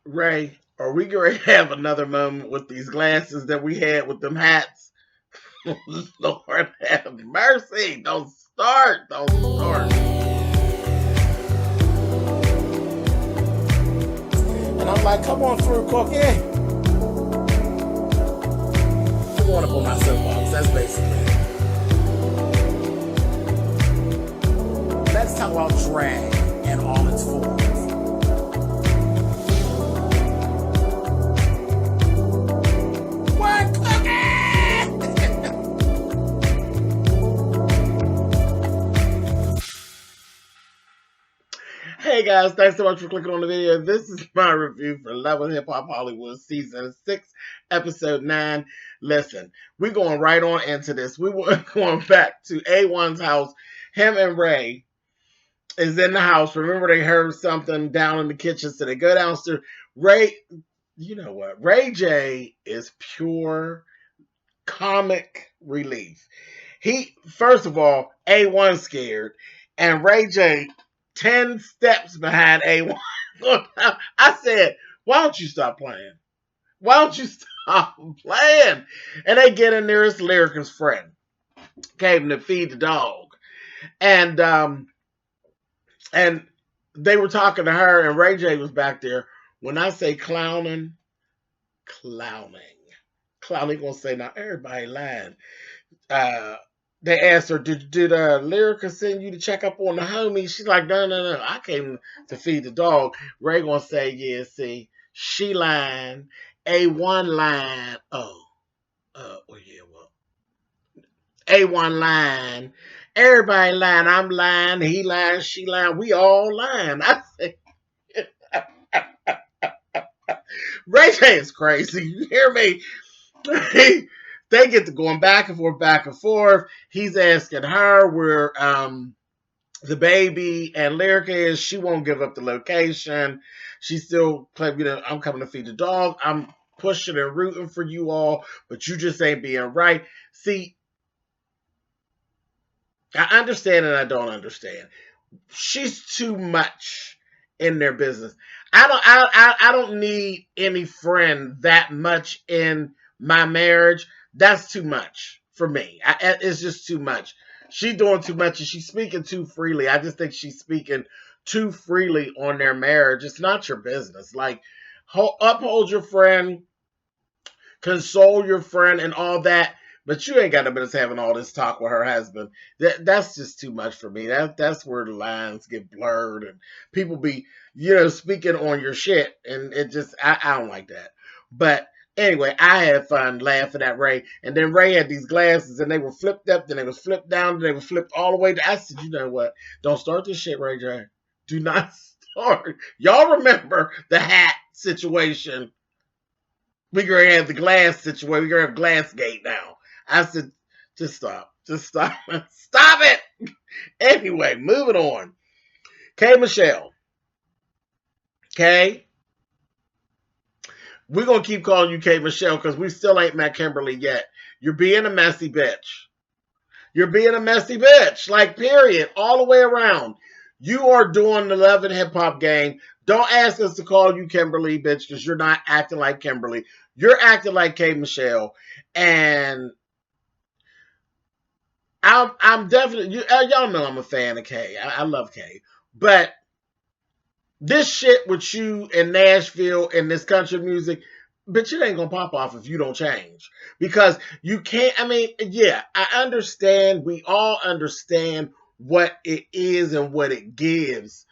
Ray, are we going to have another moment with these glasses that we had with them hats? Lord have mercy. Don't start. Don't start. And I'm like, come on through, Cookie. I'm going up on my soapbox. That's basically it. Let's talk about drag in all its forms. What, Cookie? Hey guys, thanks so much for clicking on the video. This is my review for Love with Hip Hop Hollywood Season 6, Episode 9. Listen, we're going right on into this. We were going back to A1's house. Him and Ray is in the house. Remember, they heard something down in the kitchen, so they go downstairs. Ray, you know what? Ray J is pure comic relief. He, first of all, A1 scared, and Ray J 10 steps behind A1. I said, why don't you stop playing? Why don't you stop playing? And they get in there, it's Lyrica's friend. Came to feed the dog. And they were talking to her, and Ray J was back there. When I say clowning. Clowning gonna say, now everybody lying. They asked her, did Lyrica send you to check up on the homie? She's like, no. I came to feed the dog. Ray gonna say, yeah, see, she lying. A1 lying. A1 lying. Everybody lying. I'm lying. He lying. She lying. We all lying. I say, Ray J is crazy. You hear me? They get to going back and forth. He's asking her where the baby and Lyrica is. She won't give up the location. She still claims, I'm coming to feed the dog. I'm pushing and rooting for you all, but you just ain't being right. See, I understand and I don't understand. She's too much in their business. I don't need any friend that much in my marriage. That's too much for me. It's just too much. She's doing too much and she's speaking too freely. I just think she's speaking too freely on their marriage. It's not your business. Like, uphold your friend, console your friend and all that. But you ain't got no business having all this talk with her husband. That's just too much for me. That's where the lines get blurred and people be, speaking on your shit. And it just, I don't like that. But anyway, I had fun laughing at Ray. And then Ray had these glasses and they were flipped up, then they was flipped down, then they were flipped all the way down. I said, you know what? Don't start this shit, Ray J. Do not start. Y'all remember the hat situation. We're going to have the glass situation. We're going to have Glassgate now. I said, just stop. Just stop. Stop it. Anyway, moving on. K. Michelle. Okay? We're going to keep calling you K. Michelle because we still ain't met Kimberly yet. You're being a messy bitch. You're being a messy bitch. Like, period. All the way around. You are doing the Love and Hip Hop game. Don't ask us to call you Kimberly, bitch, because you're not acting like Kimberly. You're acting like K. Michelle. And I'm definitely, y'all know I'm a fan of K. I love K. But this shit with you in Nashville and this country music, bitch, it ain't gonna pop off if you don't change. Because you can't, yeah, I understand. We all understand what it is and what it gives.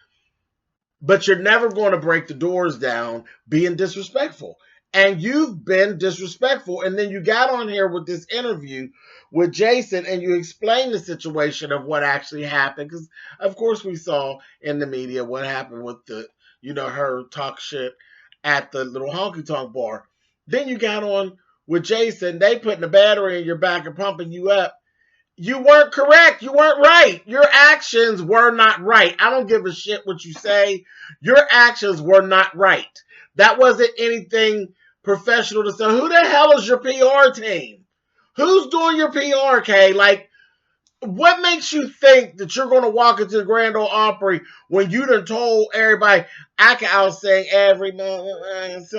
But you're never going to break the doors down being disrespectful. And you've been disrespectful. And then you got on here with this interview with Jason and you explained the situation of what actually happened. Because, of course, we saw in the media what happened with the, her talk shit at the little honky tonk bar. Then you got on with Jason. They putting a battery in your back and pumping you up. You weren't correct. You weren't right. Your actions were not right. I don't give a shit what you say. Your actions were not right. That wasn't anything professional to say. Who the hell is your PR team? Who's doing your PR, Kay? Like, What makes you think that you're going to walk into the Grand Ole Opry when you done told everybody I can outsing every month?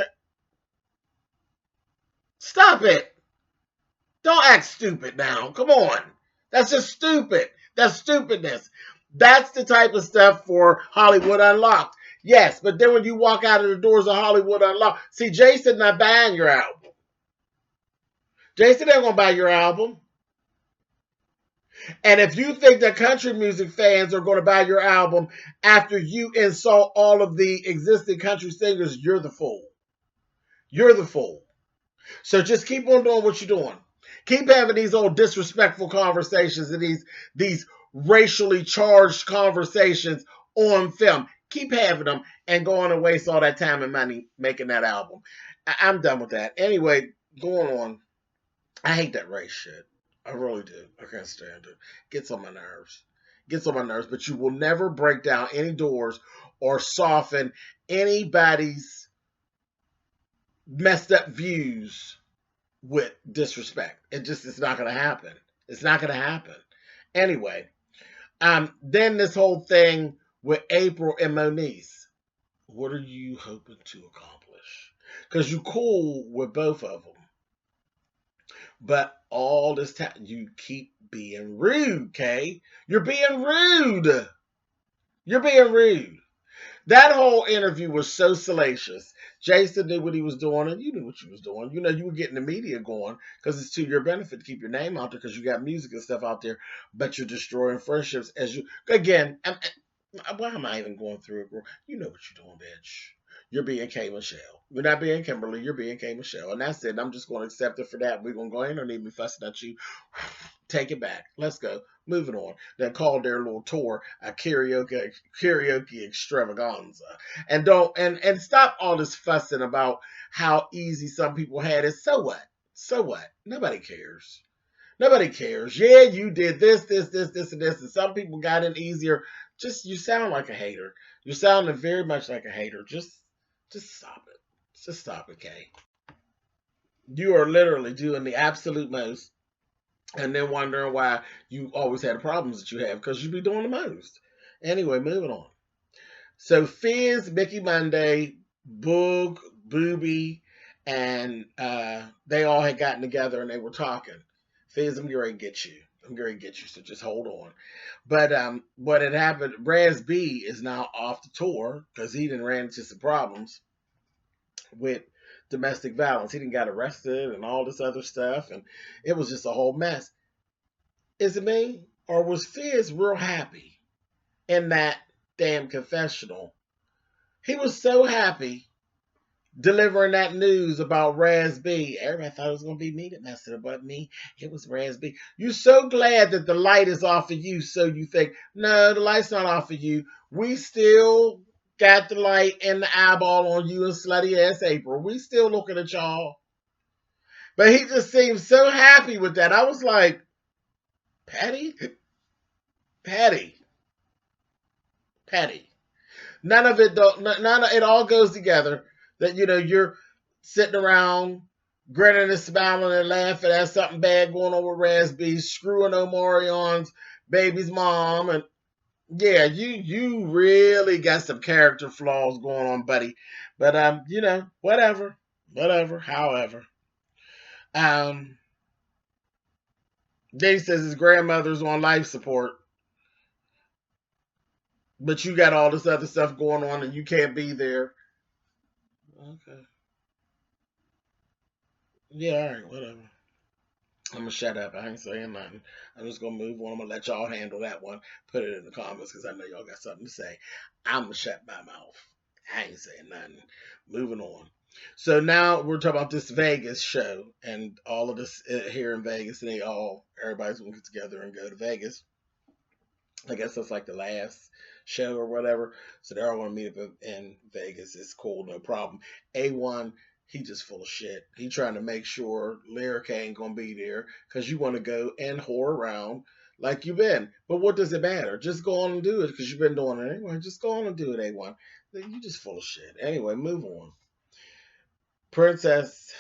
Stop it. Don't act stupid now. Come on. That's just stupid. That's stupidness. That's the type of stuff for Hollywood Unlocked. Yes, but then when you walk out of the doors of Hollywood Unlocked, see, Jason not buying your album. Jason ain't gonna buy your album. And if you think that country music fans are going to buy your album after you insult all of the existing country singers, you're the fool. You're the fool. So just keep on doing what you're doing. Keep having these old disrespectful conversations and these racially charged conversations on film. Keep having them and go on and waste all that time and money making that album. I'm done with that. Anyway, going on. I hate that race shit. I really do. I can't stand it. Gets on my nerves. Gets on my nerves. But you will never break down any doors or soften anybody's messed up views with disrespect. It's not gonna happen. It's not gonna happen. Anyway, then this whole thing with April and Monice. What are you hoping to accomplish? Because you cool with both of them. But all this time, you keep being rude, Kay. You're being rude. You're being rude. That whole interview was so salacious. Jason knew what he was doing, and you knew what you was doing. You know, you were getting the media going because it's to your benefit to keep your name out there because you got music and stuff out there, but you're destroying friendships as you, again, why am I even going through it, girl? You know what you're doing, bitch. You're being K. Michelle. You're not being Kimberly. You're being K. Michelle. And that's it. And I'm just going to accept it for that. We're going to go in. Don't need me fussing at you. Take it back. Let's go. Moving on. They called their little tour a karaoke extravaganza. And don't and stop all this fussing about how easy some people had it. So what? So what? Nobody cares. Nobody cares. Yeah, you did this, and this, and some people got in easier. Just you sound like a hater. You're sounding very much like a hater. Just stop it. Just stop it, Kay. You are literally doing the absolute most, and then wondering why you always had the problems that you have because you be doing the most. Anyway, moving on. So Fizz, Mickey Monday, Boog, Booby, and they all had gotten together and they were talking. Fizz, I'm going to get you. I'm going to get you, so just hold on. But what had happened, Raz B is now off the tour because he didn't ran into some problems with domestic violence. He didn't got arrested and all this other stuff, and it was just a whole mess. Is it me? Or was Fizz real happy in that damn confessional? He was so happy delivering that news about Raz B. Everybody thought it was going to be me that messed it up, but me, it was Raz B. You're so glad that the light is off of you, so you think, no, the light's not off of you. We still got the light and the eyeball on you and slutty ass April. We still looking at y'all. But he just seemed so happy with that. I was like, Patty? Patty. Patty. None of it all goes together. That you're sitting around grinning and smiling and laughing at something bad going on with Raspy, screwing Omarion's baby's mom, and yeah, you really got some character flaws going on, buddy. But whatever, However, um, Dave says his grandmother's on life support, but you got all this other stuff going on and you can't be there. Okay. Yeah, all right, whatever. I'm gonna shut up. I ain't saying nothing. I'm just gonna move on. I'm gonna let y'all handle that one. Put it in the comments because I know y'all got something to say. I'm gonna shut my mouth. I ain't saying nothing. Moving on. So now we're talking about this Vegas show and all of this here in Vegas, and everybody's gonna get together and go to Vegas. I guess that's like the last show or whatever. So they're all gonna meet up in Vegas. It's cool, no problem. A1, he just full of shit. He trying to make sure Lyrica ain't gonna be there because you want to go and whore around like you've been. But what does it matter? Just go on and do it because you've been doing it anyway. Just go on and do it, A1. You just full of shit. Anyway, move on. Princess,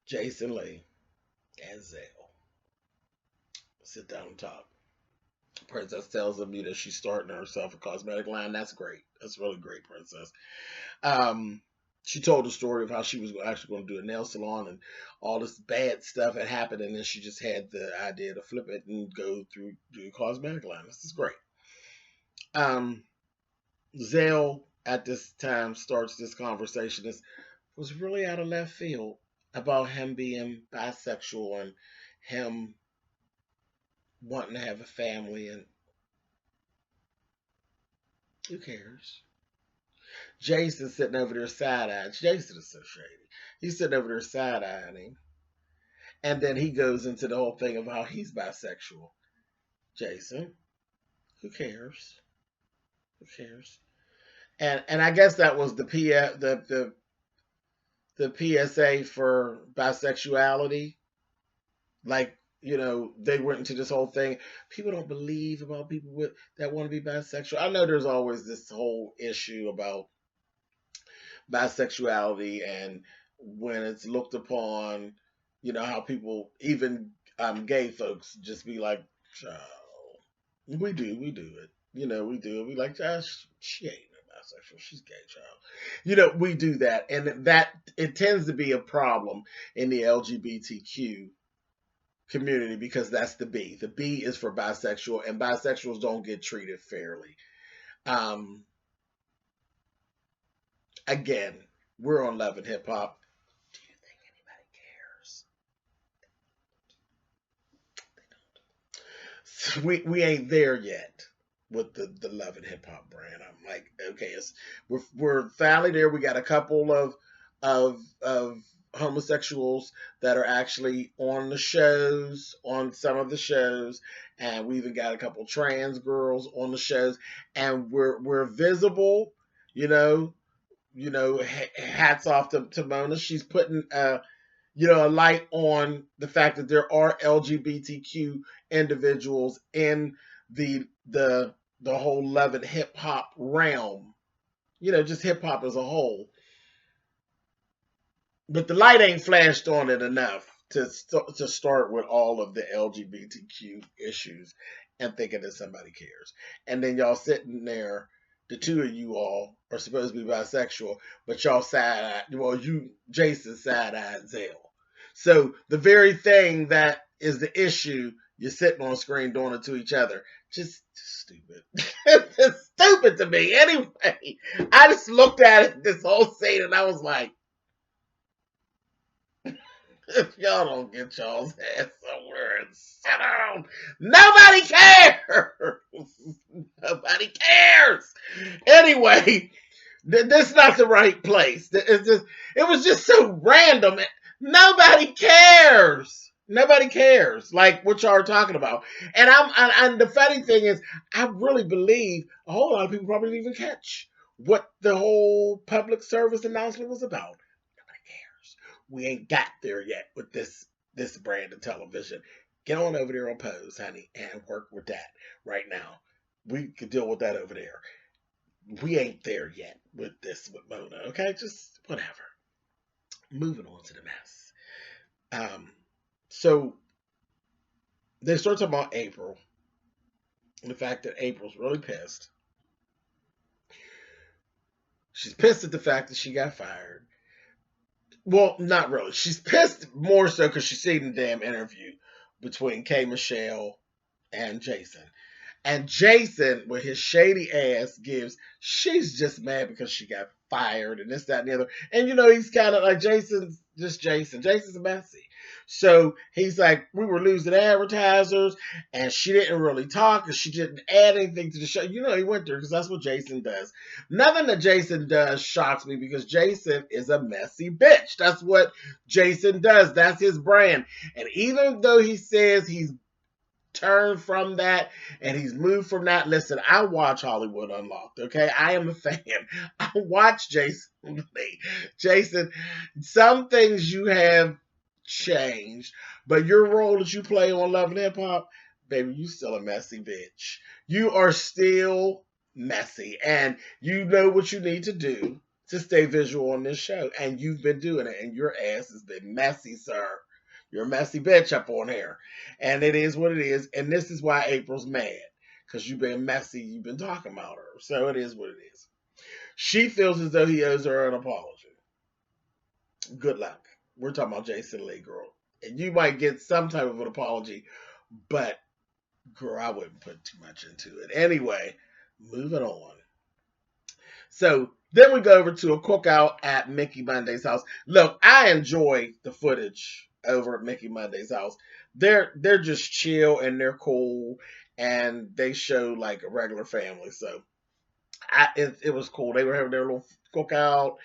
Jason Lee, and Zell. Sit down and talk. Princess tells him, she's starting herself a cosmetic line. That's great. That's really great, Princess. She told the story of how she was actually going to do a nail salon and all this bad stuff had happened, and then she just had the idea to flip it and go through do a cosmetic line. This is great. Zell at this time starts this conversation. This was really out of left field about him being bisexual and him wanting to have a family, and who cares? Jason's sitting over there side-eyeing. Jason is so shady. He's sitting over there side-eyeing him. And then he goes into the whole thing of how he's bisexual. Jason, who cares? Who cares? And I guess that was the PSA for bisexuality. Like, they went into this whole thing. People don't believe about people that want to be bisexual. I know there's always this whole issue about bisexuality and when it's looked upon, how people, even gay folks, just be like, oh, we do it. We do it. We like, she ain't bisexual. She's gay, child. We do that. And that, it tends to be a problem in the LGBTQ community because that's the B. The B is for bisexual, and bisexuals don't get treated fairly. Again, we're on Love and Hip Hop. Do you think anybody cares? They don't. We ain't there yet with the Love and Hip Hop brand. I'm like, okay, we're finally there. We got a couple of homosexuals that are actually on the shows, on some of the shows, and we even got a couple trans girls on the shows, and we're visible, hats off to Mona. She's putting a light on the fact that there are LGBTQ individuals in the whole Love and Hip Hop realm, just hip hop as a whole. But the light ain't flashed on it enough to start with all of the LGBTQ issues and thinking that somebody cares. And then y'all sitting there, the two of you all are supposed to be bisexual, but y'all Jason side-eyed Zell. So the very thing that is the issue, you're sitting on screen doing it to each other. Just stupid. It's stupid to me. Anyway, I just looked at it, this whole scene, and I was like, if y'all don't get y'all's ass somewhere and sit down, nobody cares. Nobody cares. Anyway, this is not the right place. It was just so random. Nobody cares. Nobody cares. Like what y'all are talking about. And the funny thing is, I really believe a whole lot of people probably didn't even catch what the whole public service announcement was about. We ain't got there yet with this brand of television. Get on over there on Pose, honey, and work with that right now. We could deal with that over there. We ain't there yet with Mona, okay? Just whatever. Moving on to the mess. So they start talking about April. And the fact that April's really pissed. She's pissed at the fact that she got fired. Well, not really. She's pissed more so because she's seen the damn interview between K. Michelle and Jason. And Jason, with his shady ass, she's just mad because she got fired and this, that, and the other. And he's kind of like, Jason's just Jason. Jason's messy. So he's like, we were losing advertisers, and she didn't really talk, and she didn't add anything to the show. He went there because that's what Jason does. Nothing that Jason does shocks me because Jason is a messy bitch. That's what Jason does. That's his brand. And even though he says he's turned from that and he's moved from that, listen, I watch Hollywood Unlocked, okay? I am a fan. I watch Jason. Jason, some things you have changed, but your role that you play on Love and Hip Hop, baby, you still a messy bitch. You are still messy, and you know what you need to do to stay visual on this show, and you've been doing it, and your ass has been messy, sir. You're a messy bitch up on here. And it is what it is. And this is why April's mad. Because you've been messy. You've been talking about her. So it is what it is. She feels as though he owes her an apology. Good luck. We're talking about Jason Lee, girl. And you might get some type of an apology. But, girl, I wouldn't put too much into it. Anyway, moving on. So then we go over to a cookout at Mickey Monday's house. Look, I enjoy the footage over at Mickey Monday's house. They're just chill and they're cool and they show like a regular family. So it was cool. They were having their little cookout,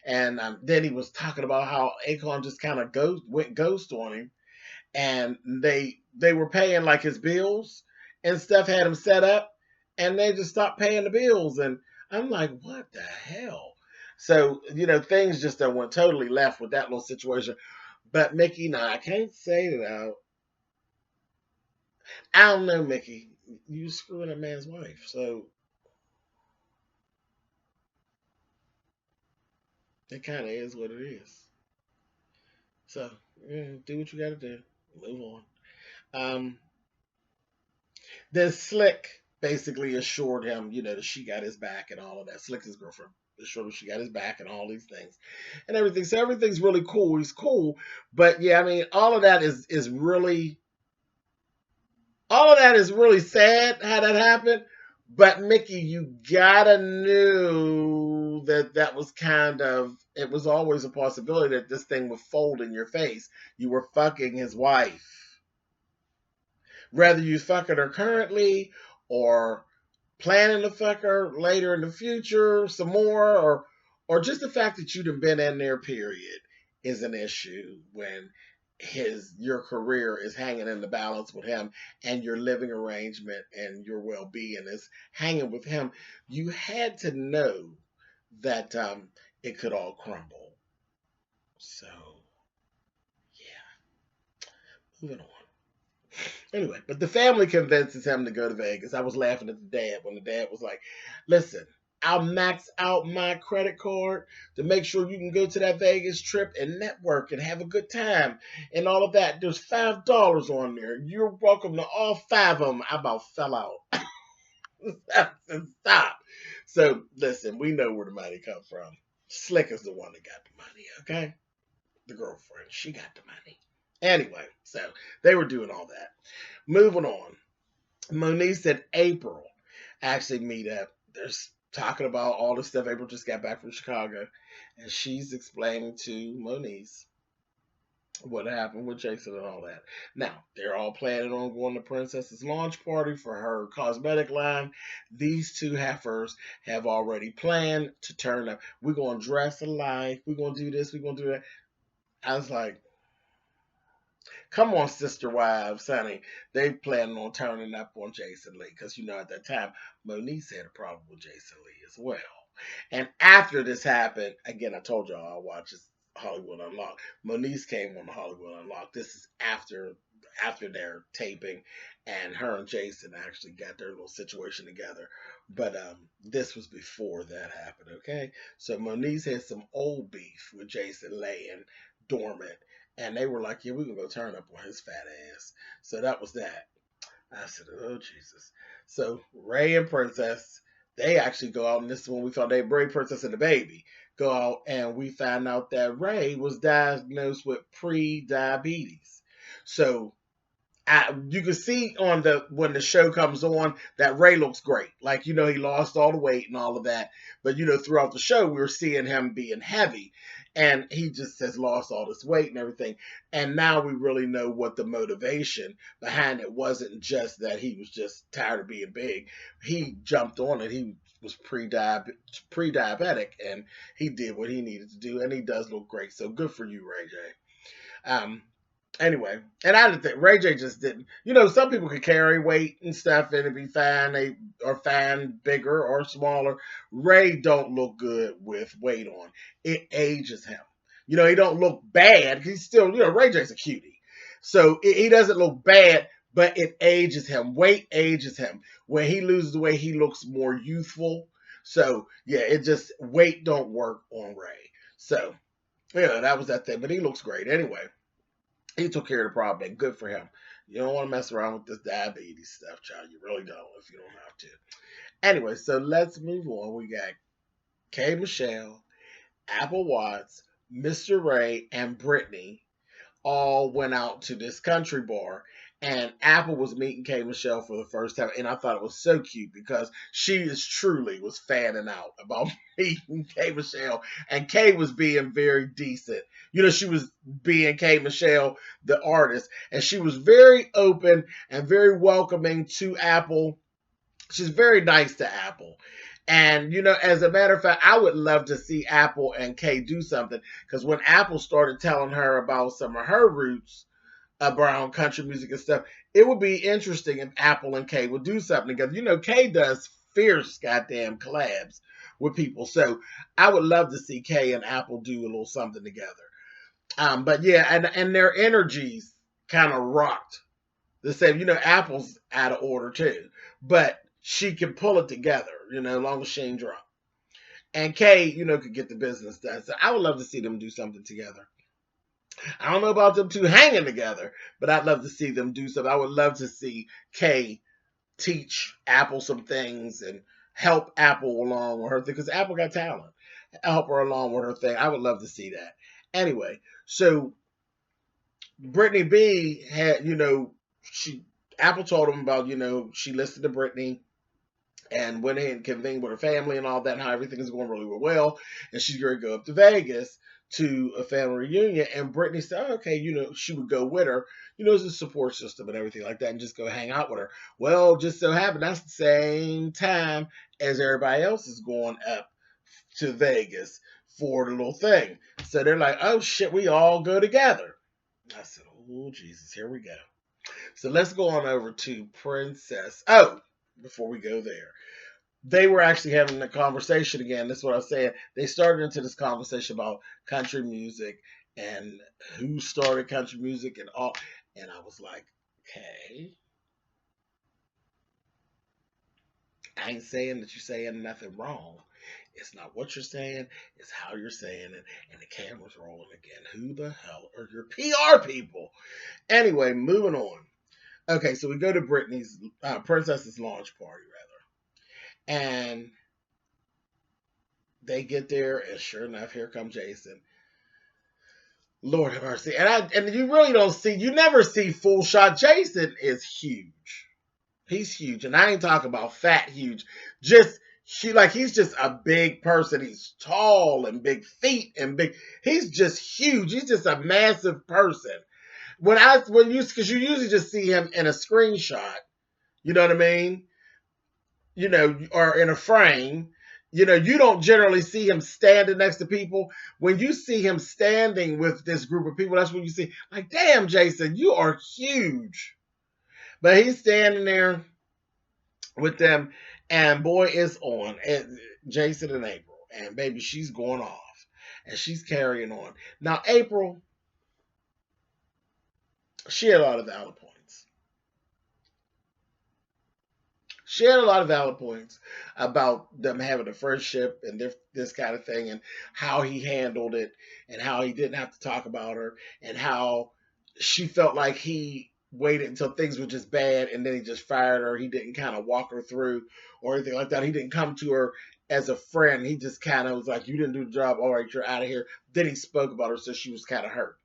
and then he was talking about how Akon just kind of went ghost on him, and they were paying like his bills and stuff, had him set up, and they just stopped paying the bills. And I'm like, what the hell? So, things just went totally left with that little situation. But Mickey, now I can't say that I don't know, Mickey. You screwing a man's wife. So it kind of is what it is. So, do what you got to do. Move on. Um, Then Slick basically assured him, that she got his back and all of that. Slick, his girlfriend, assured him she got his back and all these things and everything. So everything's really cool. He's cool. But yeah, I mean, all of that is really sad how that happened. But Mickey, you gotta knew that was it was always a possibility that this thing would fold in your face. You were fucking his wife. Whether you fucking her currently or planning to fuck her later in the future some more, or just the fact that you'd have been in there, period, is an issue when your career is hanging in the balance with him and your living arrangement and your well-being is hanging with him. You had to know that it could all crumble. So yeah, moving on. Anyway, but the family convinces him to go to Vegas. I was laughing at the dad when the dad was like, listen, I'll max out my credit card to make sure you can go to that Vegas trip and network and have a good time and all of that. There's $5 on there. You're welcome to all 5 of them. I about fell out. Stop. So, listen, we know where the money comes from. Slick is the one that got the money, okay? The girlfriend, she got the money. Anyway, so they were doing all that. Moving on. Monice and April actually meet up. They're talking about all the stuff. April just got back from Chicago, and she's explaining to Monice what happened with Jason and all that. Now, they're all planning on going to Princess's launch party for her cosmetic line. These two heifers have already planned to turn up. We're going to dress alike. We're going to do this. We're going to do that. I was like, come on, sister wives, honey. They planning on turning up on Jason Lee. Because, at that time, Monice had a problem with Jason Lee as well. And after this happened, again, I told y'all I watched Hollywood Unlocked. Monice came on Hollywood Unlocked. This is after their taping. And her and Jason actually got their little situation together. But this was before that happened, okay? So Monice had some old beef with Jason laying dormant. And they were like, yeah, we're going to go turn up on his fat ass. So that was that. I said, oh, Jesus. So Ray and Princess, they actually go out, and this is when we found Ray, Princess, and the baby go out, and we found out that Ray was diagnosed with pre-diabetes. So you can see when the show comes on that Ray looks great. Like, he lost all the weight and all of that. But, throughout the show, we were seeing him being heavy. And he just has lost all this weight and everything. And now we really know what the motivation behind it wasn't just that he was just tired of being big. He jumped on it. He was pre-diabetic, and he did what he needed to do. And he does look great. So good for you, Ray J. Anyway, and I didn't think Ray J just didn't. Some people could carry weight and stuff and it'd be fine. They are fine, bigger or smaller. Ray don't look good with weight on. It ages him. He don't look bad. He's still, Ray J's a cutie. So he doesn't look bad, but it ages him. Weight ages him. When he loses weight, he looks more youthful. So yeah, weight don't work on Ray. So yeah, that was that thing. But he looks great anyway. He took care of the problem, and good for him. You don't want to mess around with this diabetes stuff, child. You really don't if you don't have to. Anyway, so let's move on. We got K. Michelle, Apple Watts, Mr. Ray, and Brittany all went out to this country bar, and Apple was meeting K. Michelle for the first time, and I thought it was so cute because she is truly was fanning out about meeting K. Michelle, and K was being very decent. She was being K. Michelle, the artist, and she was very open and very welcoming to Apple. She's very nice to Apple. And, as a matter of fact, I would love to see Apple and Kay do something because when Apple started telling her about some of her roots around country music and stuff, it would be interesting if Apple and Kay would do something together. Kay does fierce goddamn collabs with people. So I would love to see Kay and Apple do a little something together. But yeah, and their energies kind of rocked the same. Apple's out of order too. But she can pull it together, as long as she ain't drunk. And Kay, could get the business done. So I would love to see them do something together. I don't know about them two hanging together, but I'd love to see them do something. I would love to see Kay teach Apple some things and help Apple along with her thing, because Apple got talent. Help her along with her thing. I would love to see that. Anyway, so Brittany B had, Apple told him about, she listened to Brittany and went ahead and convened with her family and all that, and how everything is going really well. And she's going to go up to Vegas to a family reunion. And Brittany said, okay, she would go with her, as a support system and everything like that, and just go hang out with her. Well, just so happened that's the same time as everybody else is going up to Vegas for the little thing. So they're like, oh shit, we all go together. I said, oh Jesus, here we go. So let's go on over to Princess. Oh, before we go there, they were actually having a conversation again. That's what I was saying. They started into this conversation about country music and who started country music and all. And I was like, okay, I ain't saying that you're saying nothing wrong. It's not what you're saying, it's how you're saying it. And the camera's rolling again. Who the hell are your PR people? Anyway, moving on. Okay, so we go to Brittany's, Princess's launch party, rather. And they get there, and sure enough, here comes Jason. Lord have mercy. And you really don't see, you never see full shot. Jason is huge. He's huge. And I ain't talking about fat huge. Just, he's just a big person. He's tall and big feet and big. He's just huge. He's just a massive person. Because you usually just see him in a screenshot. You know what I mean? Or in a frame. You don't generally see him standing next to people. When you see him standing with this group of people, that's when you see, like, damn, Jason, you are huge. But he's standing there with them, and boy, it's on. And Jason and April. And baby, she's going off. And she's carrying on. Now, April, she had a lot of valid points. She had a lot of valid points about them having a friendship and this kind of thing, and how he handled it, and how he didn't have to talk about her, and how she felt like he waited until things were just bad and then he just fired her. He didn't kind of walk her through or anything like that. He didn't come to her as a friend. He just kind of was like, you didn't do the job. All right, you're out of here. Then he spoke about her, so she was kind of hurt.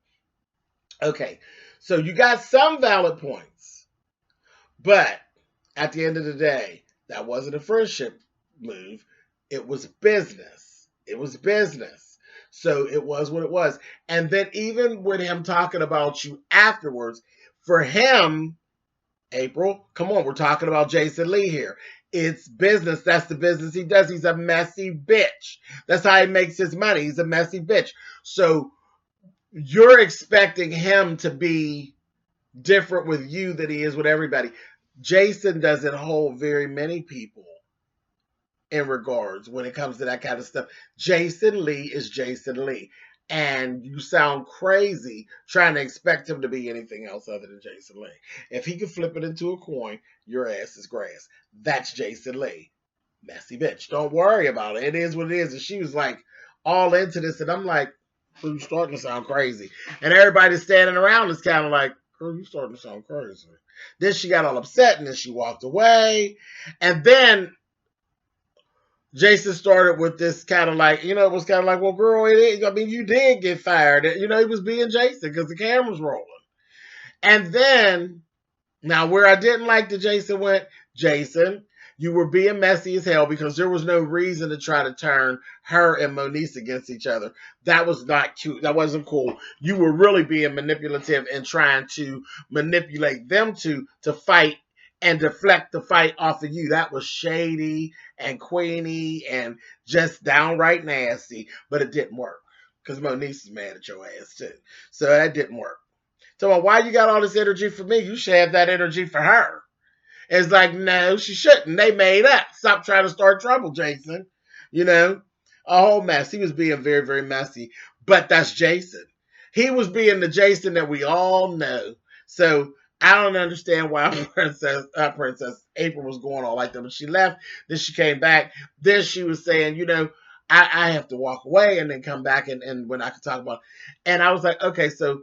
Okay, so you got some valid points, but at the end of the day, that wasn't a friendship move. It was business. It was business. So it was what it was. And then even with him talking about you afterwards, for him, April, come on, we're talking about Jason Lee here. It's business. That's the business he does. He's a messy bitch. That's how he makes his money. He's a messy bitch. So you're expecting him to be different with you than he is with everybody. Jason doesn't hold very many people in regards when it comes to that kind of stuff. Jason Lee is Jason Lee. And you sound crazy trying to expect him to be anything else other than Jason Lee. If he could flip it into a coin, your ass is grass. That's Jason Lee. Messy bitch. Don't worry about it. It is what it is. And she was like all into this. And I'm like, Girl, you starting to sound crazy. And everybody standing around is kind of like, girl, you starting to sound crazy. Then she got all upset and then she walked away. And then Jason started with this kind of like, it was kind of like, well, girl, it is. I mean, you did get fired. He was being Jason because the camera's rolling. And then, now where I didn't like that Jason went, Jason, you were being messy as hell because there was no reason to try to turn her and Monice against each other. That was not cute. That wasn't cool. You were really being manipulative and trying to manipulate them to fight and deflect the fight off of you. That was shady and queeny and just downright nasty, but it didn't work because Monice is mad at your ass too. So that didn't work. So why you got all this energy for me? You should have that energy for her. It's like, no, she shouldn't. They made up. Stop trying to start trouble, Jason. A whole mess. He was being very, very messy. But that's Jason. He was being the Jason that we all know. So I don't understand why Princess April was going on like that. When she left, then she came back. Then she was saying, I have to walk away and then come back and when I could talk about it. And I was like, okay, so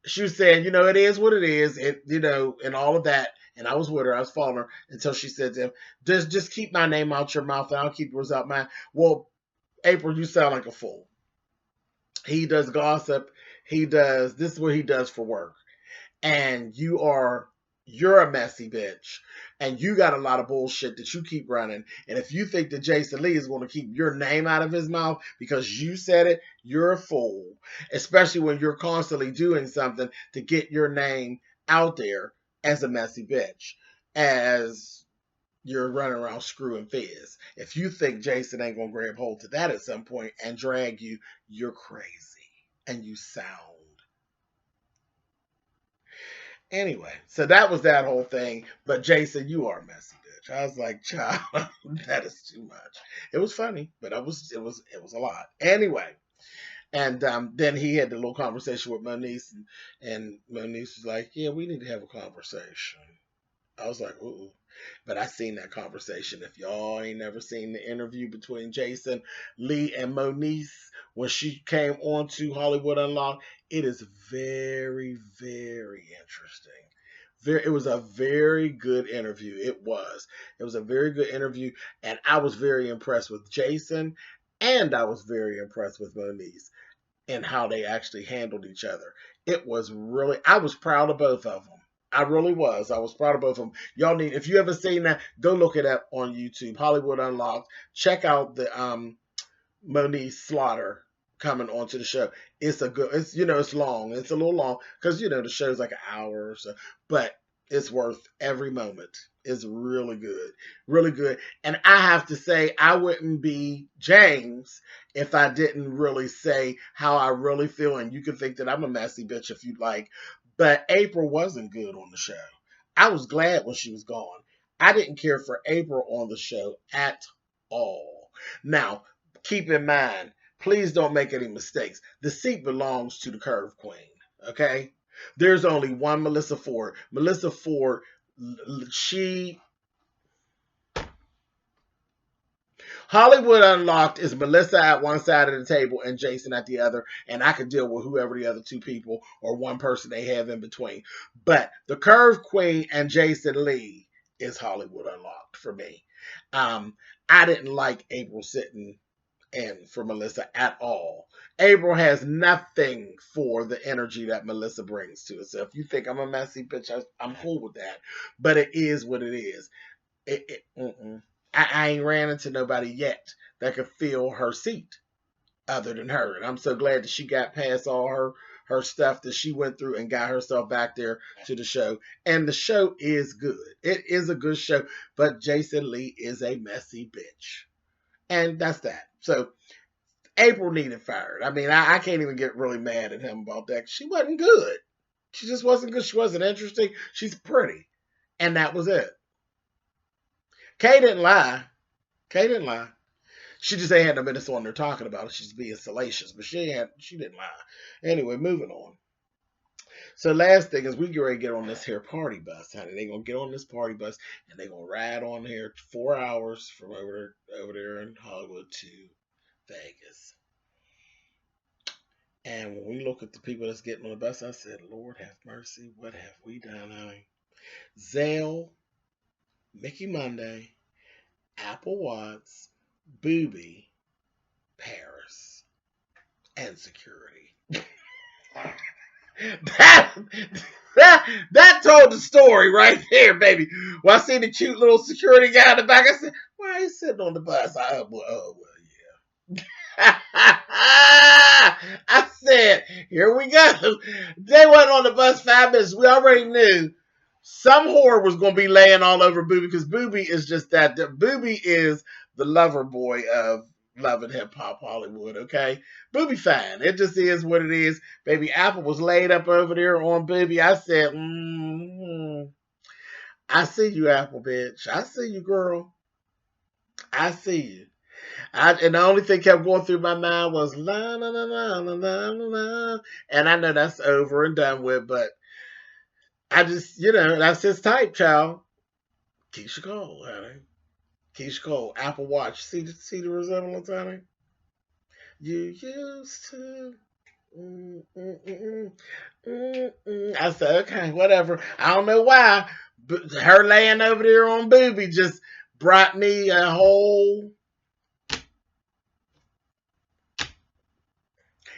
she was saying, it is what it is, and all of that. And I was with her, I was following her until she said to him, just keep my name out your mouth and I'll keep yours out mine. Well, April, you sound like a fool. He does gossip. This is what he does for work. And you're a messy bitch. And you got a lot of bullshit that you keep running. And if you think that Jason Lee is going to keep your name out of his mouth because you said it, you're a fool. Especially when you're constantly doing something to get your name out there as a messy bitch. As you're running around screwing Fizz. If you think Jason ain't going to grab hold to that at some point and drag you, you're crazy. And you sound. Anyway, so that was that whole thing. But Jason, you are a messy bitch. I was like, child, that is too much. It was funny, but it was a lot. Anyway, and then he had the little conversation with Monice, and Monice was like, yeah, we need to have a conversation. I was like, ooh. But I seen that conversation. If y'all ain't never seen the interview between Jason Lee and Monice when she came on to Hollywood Unlocked, it is very, very interesting. It was a very good interview. It was. It was a very good interview, and I was very impressed with Jason, and I was very impressed with Monice and how they actually handled each other. It was really, I was proud of both of them. I really was. I was proud of both of them. Y'all need, if you haven't seen that, go look it up on YouTube. Hollywood Unlocked. Check out the Monice Slaughter coming onto the show. It's a good. It's long. It's a little long because the show's like an hour or so, but it's worth every moment. It's really good, really good. And I have to say, I wouldn't be James if I didn't really say how I really feel. And you can think that I'm a messy bitch if you'd like. But April wasn't good on the show. I was glad when she was gone. I didn't care for April on the show at all. Now, keep in mind, please don't make any mistakes. The seat belongs to the Curve Queen, okay? There's only one Melissa Ford. Melissa Ford, Hollywood Unlocked is Melissa at one side of the table and Jason at the other, and I could deal with whoever the other two people or one person they have in between. But the Curve Queen and Jason Lee is Hollywood Unlocked for me. I didn't like April sitting in for Melissa at all. April has nothing for the energy that Melissa brings to it. So if you think I'm a messy bitch, I'm cool with that. But it is what it is. I ain't ran into nobody yet that could fill her seat other than her. And I'm so glad that she got past all her stuff that she went through and got herself back there to the show. And the show is good. It is a good show. But Jason Lee is a messy bitch. And that's that. So April needed fired. I mean, I can't even get really mad at him about that. She wasn't good. She just wasn't good. She wasn't interesting. She's pretty. And that was it. Kay didn't lie. Kay didn't lie. She just ain't had no minutes on there talking about it. She's being salacious, but she didn't lie. Anyway, moving on. So last thing is we get ready to get on this here party bus, honey. They gonna get on this party bus and they gonna ride on here 4 hours from over there in Hollywood to Vegas. And when we look at the people that's getting on the bus, I said, Lord have mercy, what have we done, honey? Zell, Mickey Monday, Apple Watts, Booby, Paris, and security. that, that told the story right there, baby. When I see the cute little security guy in the back, I said, why are you sitting on the bus? Well, yeah. I said, here we go. They went on the bus 5 minutes. We already knew some whore was going to be laying all over Booby because Booby is just that. Booby is the lover boy of Love and Hip Hop Hollywood, okay? Booby fine. It just is what it is. Baby Apple was laid up over there on Booby. I said, I see you, Apple bitch. I see you, girl. I see you. And the only thing kept going through my mind was la la la la la la la, and I know that's over and done with, but I just, that's his type, child. Keisha Cole, honey. Keisha Cole, Apple Watch. See the resemblance, honey. You used to. I said, okay, whatever. I don't know why, but her laying over there on Booby just brought me a whole.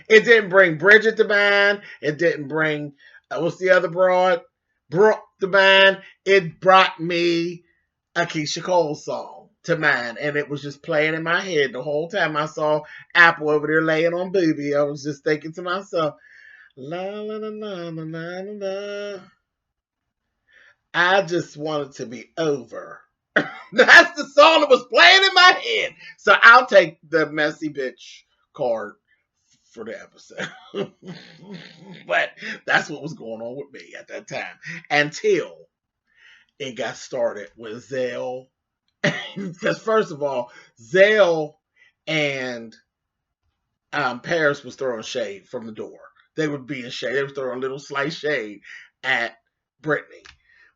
It didn't bring Bridget to mind. It didn't bring what's the other broad? Brooke to mind. It brought me a Keisha Cole song to mind, and it was just playing in my head the whole time I saw Apple over there laying on Booby. I was just thinking to myself, la la la la la la la. I just wanted to be over. That's the song that was playing in my head. So I'll take the messy bitch card for the episode. But that's what was going on with me at that time until it got started with Zell. Because first of all, Zell and Paris was throwing shade from the door. They would be in shade. They were throwing a little slight shade at Brittany.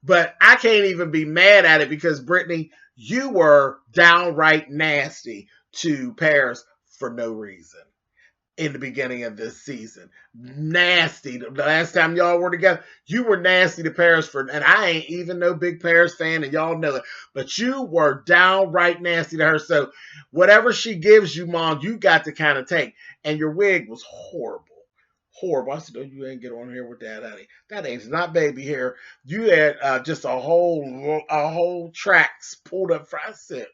But I can't even be mad at it because Brittany, you were downright nasty to Paris for no reason in the beginning of this season. Nasty. The last time y'all were together, you were nasty to Paris and I ain't even no big Paris fan, and y'all know it. But you were downright nasty to her. So whatever she gives you, Mom, you got to kind of take. And your wig was horrible. Horrible. I said, "No, you ain't get on here with that, honey. That ain't not baby hair. You had just a whole tracks pulled up front." I said,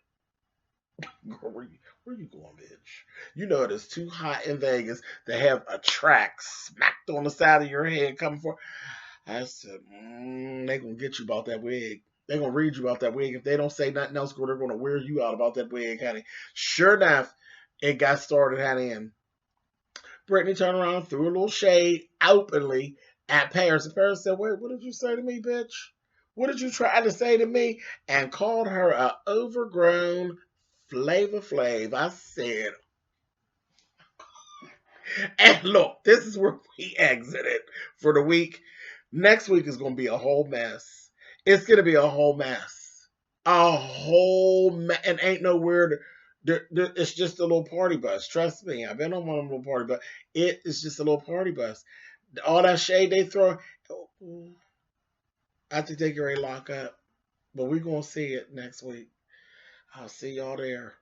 "Girl, where you going, bitch? You know it is too hot in Vegas to have a track smacked on the side of your head coming for." I said, they gonna get you about that wig. They gonna read you about that wig. If they don't say nothing else, they're gonna wear you out about that wig, honey. Sure enough, it got started, honey, and Brittany turned around, threw a little shade openly at Paris. And Paris said, "Wait, what did you say to me, bitch? What did you try to say to me?" And called her a overgrown Flavor Flav. I said, and look, this is where we exited for the week. Next week is going to be a whole mess. It's going to be a whole mess. A whole mess. And ain't nowhere to. It's just a little party bus. Trust me. I've been on one of them little party bus. It is just a little party bus. All that shade they throw, I think they can ready to lock up. But we're going to see it next week. I'll see y'all there.